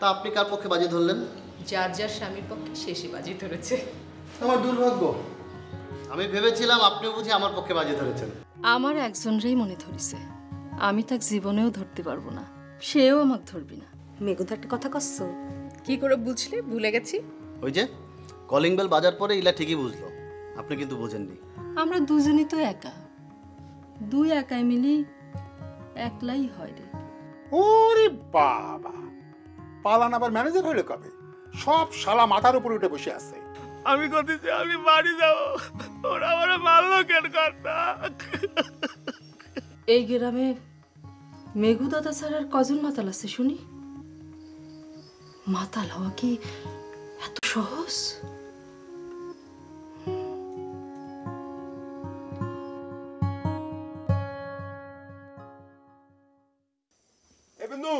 তা আপনি কার পক্ষে বাজি ধরলেন? যার যার স্বামীর পক্ষে শেষে বাজি ধরেছে। আমার দুর্ভাগ্য, আমি ভেবেছিলাম আপনিও বুঝি আমার পক্ষে বাজি ধরেছেন। আমার একজনরেই মনে ধরিছে, আমি তাক জীবনেও ধরতে পারবো না, সেও আমাকে ধরবি না। মেঘু একটা কথা কচ্ছ? কি করে বুঝলে? ভুলে গেছি। ওই যে কলিং বেল বাজার পরে ইলা ঠিকই বুঝলো, আপনি কিন্তু বোঝেননি। আমরা দুজনই তো একা, দুই একাই মিলি একলাই হয় রে। ওরে বাবা, পালান আবার ম্যানেজার হইলে কবে? সব শালা মাথার উপর উঠে বসে আছে। আমি কইতেছি আমি বাড়ি যাব, ওরা আমারে মারলো কেন কর্তা? এই গ্রামে মেঘু দাদা ছাড়া আর কজন মাতাল আছে শুনি? মাতাল হওয়া কি এত সহজ? এ বিন্দু,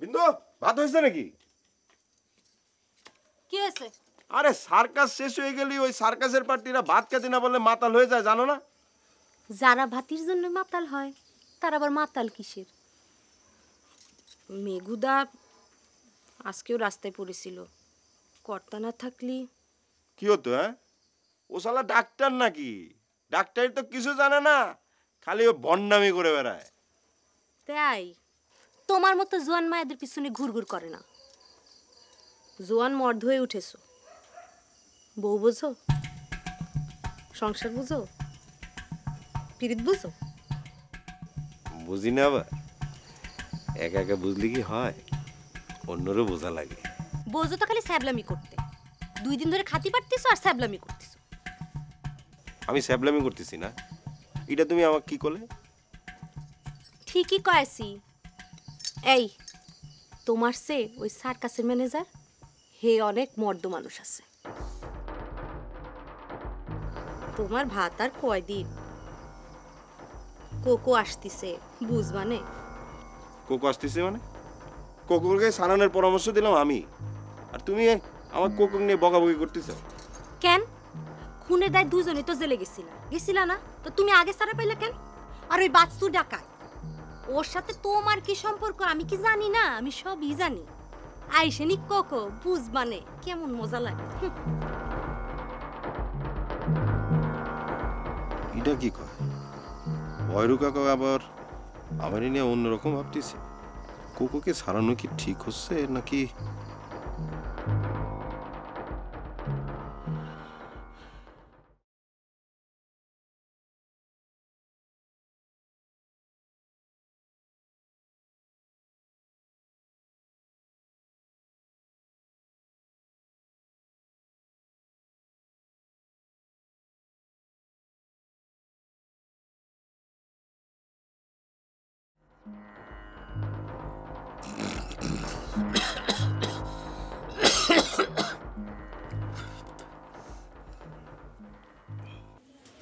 বিন্দু ভাত হয়েছে নাকি? কি হয়েছে? আরে সার্কাস শেষ হয়ে গেলি ওই সার্কাসের পার্টিরা ভাত খেতে না বললে মাতাল হয়ে যায়, জানো না? যারা ভাতির জন্য মাতাল হয় তার আবার মাতাল কিসের? মেঘুদা আজকেও রাস্তায় পড়েছিল, কর্তা না থাকলি। কি হতো? হ্যাঁ, ও শালা ডাক্তার নাকি? ডাক্তার তো কিছু জানে না, খালি ও বন্ডামি করে বেড়ায়। তাই তোমার মতো জোয়ান মায়েদের পিছনে ঘুরঘুর করে না। জোয়ান মর্দ হয়ে উঠেছো, বউ বুঝো, সংসার বুঝো, পিরিত বুঝো। বুঝি না, আবার একা একা বুঝলি কি হয়, অন্যরও বোঝা লাগে। বোঝো তো খালি স্যাবলামি করতে, 2 দিন ধরে খাতি পারতেছো আর স্যাবলামি করতেছো। আমি স্যাবলামি করতেছি না, এটা তুমি আমাকে কি করলে? ঠিকই কয়েছি। এই তোমার সে ওই সার্কাসের ম্যানেজার হে অনেক মর্দ মানুষ আছে। তোমার ভাত আর কয়দিন? কোকো আসতিছে বুঝবানে। কোকো আসতেছে মানে? কোকোকে সানানোর পরামর্শ দিলাম আমি, আর তুমি আমার কোকো নিয়ে বকাবকি করতেছ কেন? খুনের দায় দুজনে তো জেলে গেছিলা না? তো তুমি আগে সারা পাইলা কেন? আর ওই বাচ্চু ডাকায়, ওর সাথে তোমার কি সম্পর্ক আমি কি জানি না? আমি সবই জানি। আইসেনি কোকো বুঝবানে কেমন মজা লাগে। এটা কি কয়? ভয়রু কাকা আবার আমার নিয়ে অন্যরকম ভাবতেছে। কোকোকে সারানো কি ঠিক হচ্ছে নাকি?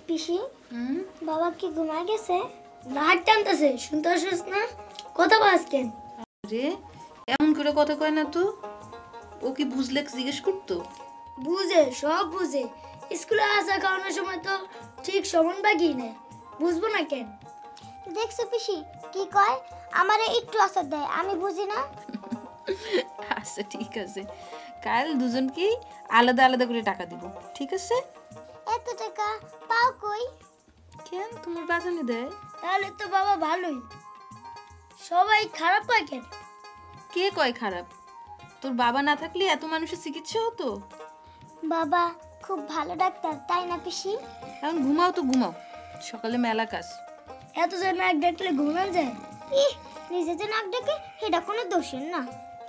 পিসি, বাবা কি ঘুমায় গেছে? রাত টানতেছে, শুনতে আসছিস না? কথা বল কেন? আরে এমন করে কথা কয় না তো, ও কি বুঝলে জিজ্ঞেস করতো? বুঝে, সব বুঝে। স্কুলে আসা খাওয়ানোর সময় তো ঠিক সমান বাগিয়ে নেয়, বুঝবো না কেন? দেখছো পিসি কি কয়? আমারে একটু আসার দেয়, আমি বুঝি না। আচ্ছা ঠিক আছে, কাল দুজনকেই আলাদা আলাদা করে টাকা দিব, ঠিক আছে? এত টাকা পাও কই? কেন, তোমার বাজানে দেয়। তাহলে তো বাবা ভালোই। সবাই খারাপ কয় কেন? কে কয় খারাপ? তোর বাবা না থাকলে এত মানুষের চিকিৎসা হতো? বাবা খুব ভালো ডাক্তার, তাই না পিসি? এখন ঘুমাও তো ঘুমাও, সকালে মেলা কাজ। এত যে নাক ডাকলে ঘুমান যায়? ইহ, নিজে যে নাক ডাকে সেটা কোনো দোষের না।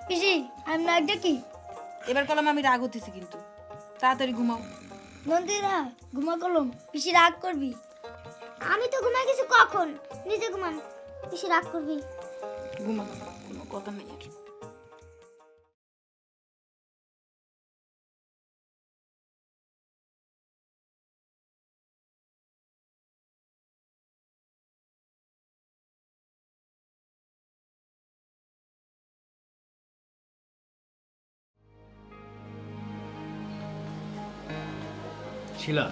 পিসি আমি নাক ডাকি? এবার কলম আমি রাগ হতেছি কিন্তু, তাড়াতাড়ি ঘুমাও। নন্দিরা ঘুমা কলম, পিসি রাগ করবি। আমি তো ঘুমাই গেছি কখন, নিজে ঘুমান, পিসি রাগ করবি। ঘুমা, কোনো কথা নেই আর। শিলা,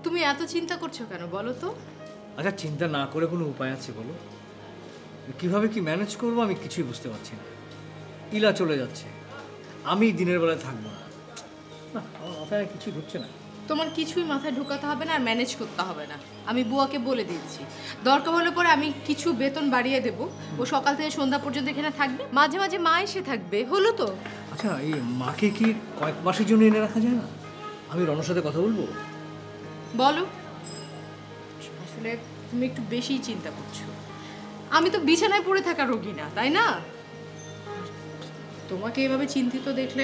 তুমি এত চিন্তা করছো কেন বলো তো? আচ্ছা, চিন্তা না করে কোনো উপায় আছে বলো? কিভাবে কি ম্যানেজ করবো আমি কিছুই বুঝতে পারছি না। ইলা চলে যাচ্ছে, আমি দিনের বেলায় থাকবো না। আমার মাথায় কিছুই ঢুকছে না। তোমার কিছুই মাথায় ঢোকাতে হবে না আর ম্যানেজ করতে হবে না। আমি বুয়াকে বলে দিচ্ছি, দরকার হলে পরে আমি কিছু বেতন বাড়িয়ে দেব। ও সকাল থেকে সন্ধ্যা পর্যন্ত এখানে থাকবে, মাঝে মাঝে মা এসে থাকবে, হলো তো? আচ্ছা, এই মাকে কি কয়েক মাসের জন্য এনে রাখা যায় না? আমি রণর সাথে কথা বলবো। বলো। আসলে তুমি একটু বেশিই চিন্তা করছো। আমি তো বিছানায় পড়ে থাকা রোগী না, তাই না? তোমাকে এভাবে চিন্তিত দেখলে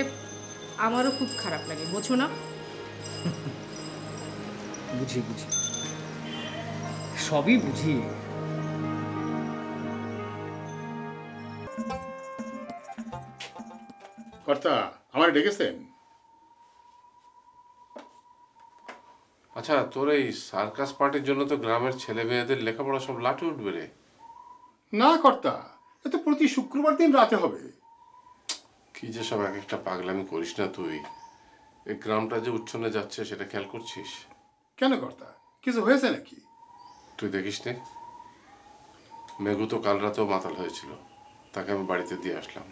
আমারও খুব খারাপ লাগে, বোঝো না? বুঝি বুঝি, সবই বুঝি। কর্তা আমার ডেকেছেন? আচ্ছা, তোর এই সার্কাস পার্টির জন্য তো গ্রামের ছেলে মেয়েদের লেখাপড়া সব লাটে উঠবে রে। না কর্তা, এ তো প্রতি শুক্রবার দিন রাতে হবে। কি যে সব এক একটা পাগলামি করিস না তুই। এই গ্রামটা যে উচ্ছন্নে যাচ্ছে সেটা খেয়াল করছিস? কেন কর্তা, কিছু হয়েছে নাকি? তুই দেখিস নে, মেঘু তো কাল রাতেও মাতাল হয়েছিল, তাকে আমি বাড়িতে দিয়ে আসলাম।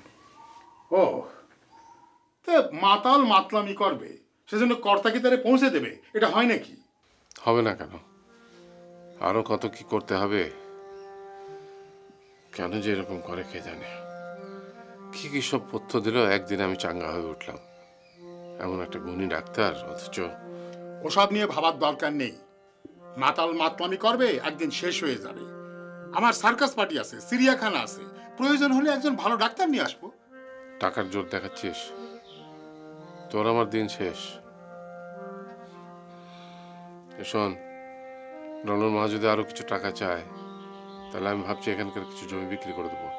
ও, তা মাতাল মাতলামি করবে সেজন্য কর্তা কি তারে পৌঁছে দেবে? এটা হয় নাকি? হবে না কেন, আরো কত কি করতে হবে। কেন যে এরকম করে কে জানে। কি কি সব পথ্য দিল, একদিন আমি চাঙ্গা হয়ে উঠলাম। এমন একটা গুণী ডাক্তার, অথচ ওসব নিয়ে ভাবার দরকার নেই। মাতাল মাতলামি করবে, একদিন শেষ হয়ে যাবে। আমার সার্কাস পার্টি আছে, চিড়িয়াখানা আছে, প্রয়োজন হলে একজন ভালো ডাক্তার নিয়ে আসবো। টাকার জোর দেখাচ্ছিস, তোর আমার দিন শেষ। শোন, রণর মা যদি আরো কিছু টাকা চায় তাহলে আমি ভাবছি এখানকার কিছু জমি বিক্রি করে দেবো।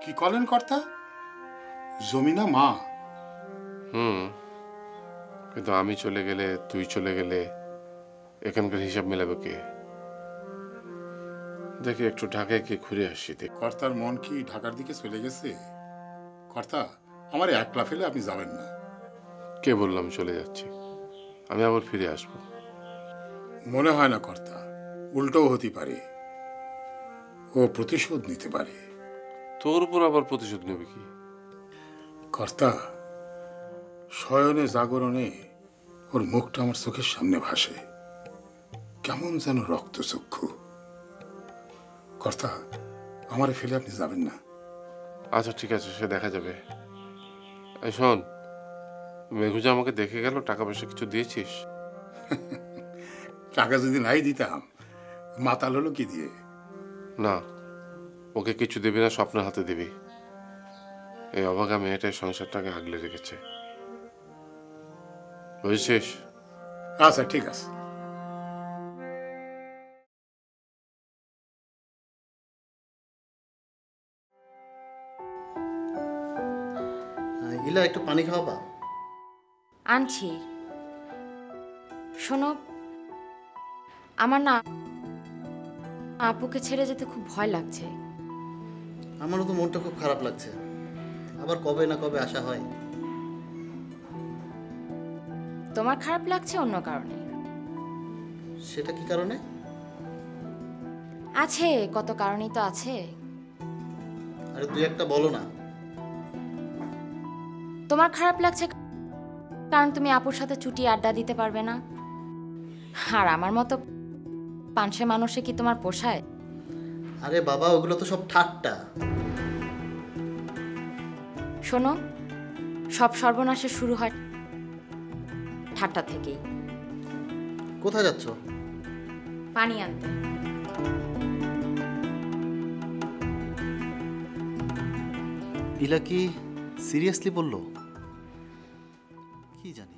কি করেন কর্তা? জমি না মা? কিন্তু আমি চলে গেলে, তুই চলে গেলে এখানকার হিসাব মেলাবে কে? দেখি একটু ঢাকায় গিয়ে ঘুরে আসি। কর্তার মন কি ঢাকার দিকে চলে গেছে? কর্তা, আমার একলা ফেলে আপনি যাবেন না। কে বললাম চলে যাচ্ছি? আমি আবার ফিরে আসব। মনে হয় না কর্তা, উল্টোও হতে পারে। ও প্রতিশোধ নিতে পারে। তোর উপর আবার প্রতিশোধ নেবে কি? কর্তা, শয়নে জাগরণে ওর মুখটা আমার চোখের সামনে ভাসে, কেমন যেন রক্তচক্ষু। কর্তা, আমারে ফেলে আপনি যাবেন না। আচ্ছা ঠিক আছে, সে দেখা যাবে। এই শোন, মেঘুজা আমাকে দেখে গেল, টাকা পয়সা কিছু দিয়েছিস? টাকা যদি নাই দিতাম, মাতাল হলো কি দিয়ে? না, ওকে কিছু দিবি না, স্বপ্নের হাতে দিবি। এই অভাগা মেয়েটাই সংসারটাকে আগলে রেখেছে, বুঝছিস? আচ্ছা ঠিক আছে। ইলা একটু পানি খাওয়াবা? আনছি। শোনো, আমার না আপুকে ছেড়ে যেতে খুব ভয় লাগছে। আমারও তো মনটা খুব খারাপ লাগছে। আবার কবে না কবে আসা হয়। তোমার খারাপ লাগছে অন্য কারণে। সেটা কি কারণে? আছে, কত কারণই তো আছে। আরে দুই একটা বলো না। তোমার খারাপ লাগছে কারণ তুমি আপুর সাথে চুটি আড্ডা দিতে পারবে না। আর আমার মতো পাঁচশো মানুষে কি তোমার পোষায়? আরে বাবা, ওগুলো তো সব ঠাট্টা। শোনো, সব সর্বনাশের শুরু হয় ঠাট্টা থেকেই। কোথায় যাচ্ছ? পানি আনতে। ইলা কি সিরিয়াসলি বললো? কি জানি।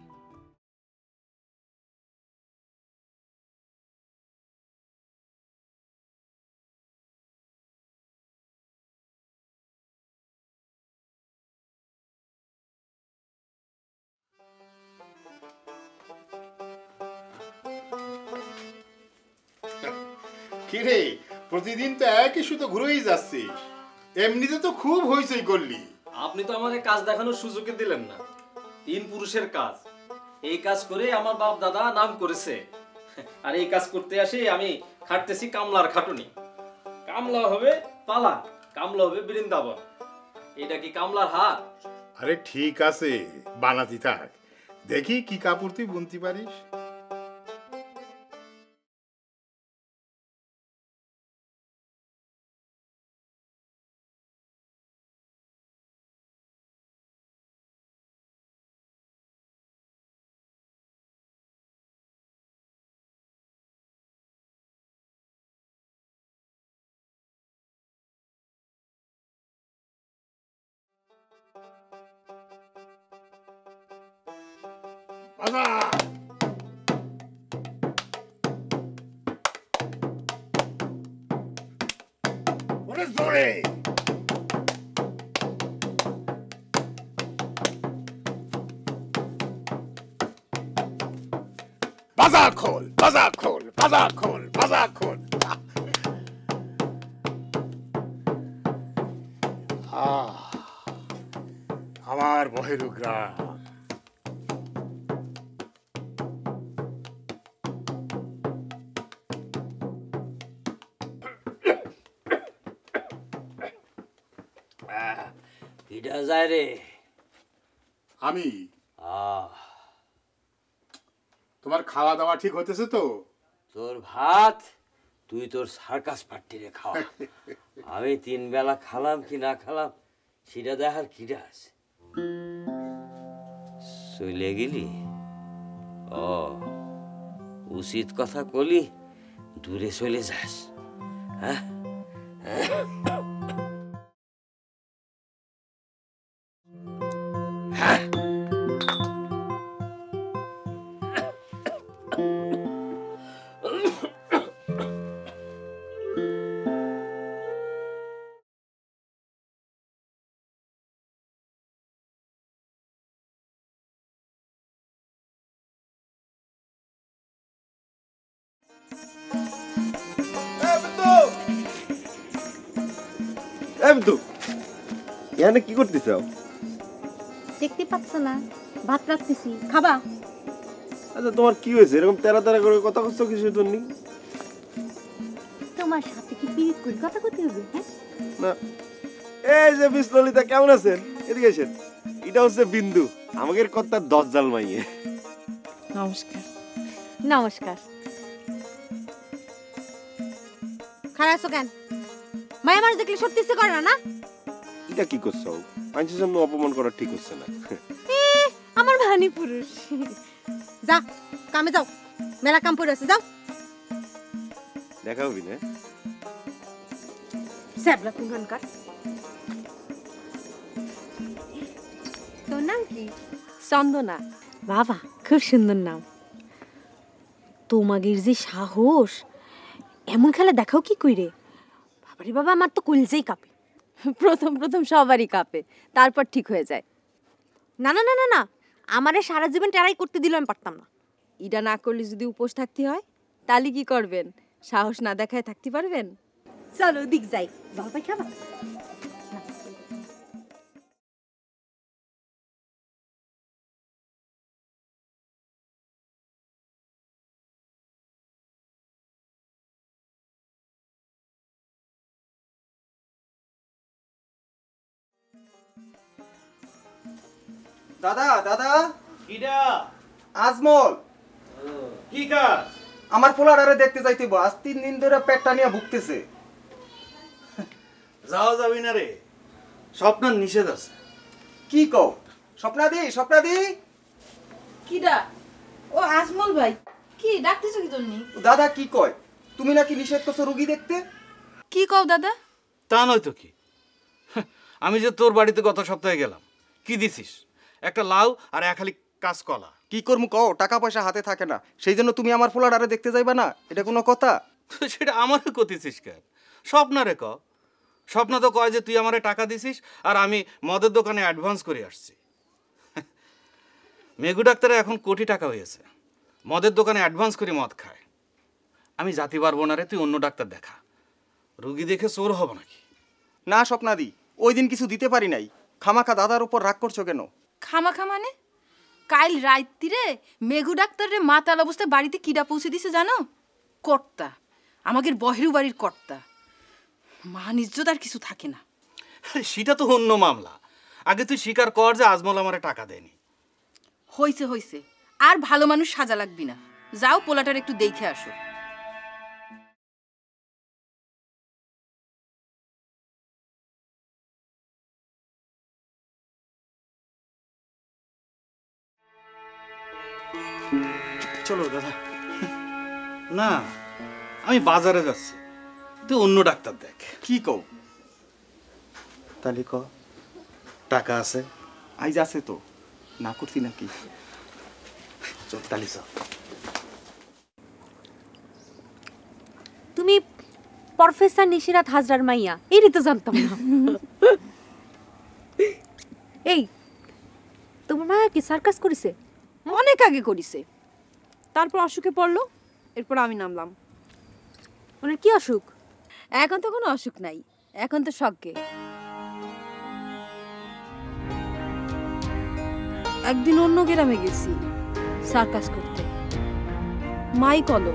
কিরে, প্রতিদিন তো একই শুধু ঘুরেই যাচ্ছিস। এমনিতে তো খুব হইচই করলি। আপনি তো আমাদের কাজ দেখানোর সুযোগই দিলেন না। তিন পুরুষের কাজ, এই কাজ করে আমার বাপ দাদা নাম করেছে। আর এই কাজ করতে আসি আমি খাটতেছি কামলার খাটুনি। কামলা হবে পালা, কামলা হবে বৃন্দাবন। এটা কি কামলার হাত? আরে ঠিক আছে, বানাতি থাক, দেখি কি কাপড় তুই বুনতে পারিস। বাজা ওরে জোরে, বাজা খোল, বাজা খোল, বাজা খোল, বাজা খোল। আমার বহেরু গ্রাম। কিডা যায় রে? আমি। আহ, তোমার খাওয়া দাওয়া ঠিক হতেছে তো? তোর ভাত তুই তোর সার্কাস পার্টিরে খাওয়া। আমি 3 বেলা খালাম কি না খালাম সেটা দেখার কিডা আছে? চলে গেলি? ও, উচিত কথা কলি দূরে চলে যাস। হ্যাঁ, এখানে কি করতেছ? দেখতে পাচ্ছ না ভাত রাখতেছি, খাবা? আচ্ছা তোমার কি হয়েছে, এরকম তেরা তেরা করে কথা কচ্ছ কিসের জন্য? তোমার সাথে কি পিরিত করে কথা করতে হবে? হ্যাঁ না, এই যে মিস ললিতা কেমন আছেন? এদিকে এসেন। এটা হচ্ছে বিন্দু, আমাদের কর্তার 10 জাল মাইয়ে। নমস্কার। নমস্কার। খারাপ আছো কেন? মায়া মানুষ দেখলে সত্যি ইচ্ছে করে না? না এটা কি করছো? মানুষের সামনে অপমান করা ঠিক হচ্ছে না। আমার ভানি পুরুষ। যা কামে যাও, মেলা কাম পড়ে আছে, যাও। দেখা হবি না? স্যাবলা কুঙ্গানকার। তোর নাম কি? চন্দনা। বাবা, খুব সুন্দর নাম। তোমাগের যে সাহস, এমন খেলা দেখাও কি কইরে? বাবারে বাবা, আমার তো কলজেই কাঁপে। প্রথম প্রথম সবারই কাঁপে, তারপর ঠিক হয়ে যায়। না না না না না, আমারে সারা জীবন ট্রাই করতে দিলে আমি পারতাম না। ইটা না করলে যদি উপোস থাকতে হয় তাহলে কি করবেন? সাহস না দেখায় থাকতে পারবেন? চলো দিক যাই, জলপাই খাবা? দাদা দাদা, কিডা? আজমল। কি কাজ? আমার পোলাডারে দেখতে যাইতেব, আজ 3 দিন ধরে পেটটা নিয়ে ভুগতেছে। যাওয়া যাবি না রে, স্বপ্নের নিষেধ আছে। কি কও? স্বপ্নাদি, স্বপ্নাদি। কিডা? ও আজমল ভাই, কি ডাকতেছো কি জন্য? দাদা কি কয়, তুমি নাকি নিষেধ করছো রোগী দেখতে? কি কও দাদা? তা নয় তো কি, আমি যে তোর বাড়িতে গত সপ্তাহে গেলাম, কি দিছিস? একটা লাউ আর 1 হালি কাঁচকলা। কি করমু কও, টাকা পয়সা হাতে থাকে না, সেই জন্য তুমি আমার পোলাডারে দেখতে যাইবা না? এটা কোনো কথা? সেটা আমারে কতিছিস কেন? স্বপ্নারে ক। স্বপ্ন তো কয় যে তুই আমারে টাকা দিছিস আর আমি মদের দোকানে অ্যাডভান্স করে আসছি। মেঘু ডাক্তারে এখন কোটি টাকা হয়েছে, মদের দোকানে অ্যাডভান্স করে মদ খায়। আমি জাতি পারবো না রে, তুই অন্য ডাক্তার দেখা। রুগী দেখে চোর হব নাকি? না স্বপ্নাদি, ওই দিন কিছু দিতে পারি নাই, খামাখা দাদার উপর রাগ করছো কেন? খামাখা মানে? কাল রাত্রিরে মেঘু ডাক্তারের মাতাল অবস্থায় বাড়িতে কিডা পৌঁছে দিছে জানো? কর্তা, আমাদের বহেরু বাড়ির কর্তা। মান ইজ্জত আর কিছু থাকে না। সেটা তো অন্য মামলা। আগে তুই স্বীকার কর যে আজমল আমারে টাকা দেয়নি। হইছে হইছে, আর ভালো মানুষ সাজা লাগবি না। যাও পোলাটার একটু দেখে আসো। চলো দাদা। না, আমি বাজারে যাচ্ছি, তুই অন্য ডাক্তার দেখ। কি কও? তাহলে ক টাকা আছে? আইজ আছে তো, না করছি নাকি? চল তাহলে চল। তুমি প্রফেসর নিশিরাত হাজরার মাইয়া, এরই তো জানতাম না। এই তোমার মা কি সার্কাস করেছে? অনেক আগে করিছে। তারপর অসুখে পড়লো, এরপর আমি নামলাম। ওনার কি অসুখ? এখন তো কোনো অসুখ নাই, এখন তো সজ্ঞে। একদিন অন্য গ্রামে গেছি সার্কাস করতে, মাই কলো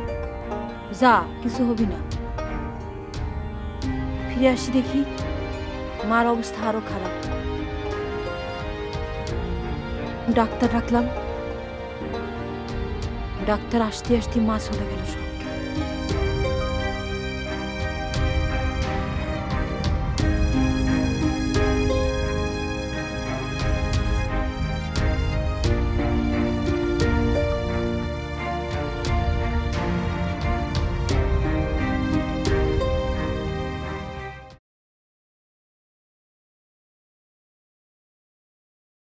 যা কিছু হবি না। ফিরে আসি দেখি মার অবস্থা আরো খারাপ। ডাক্তার রাখলাম, ডাক্তার আসতে আসতে মা চলে গেল সব।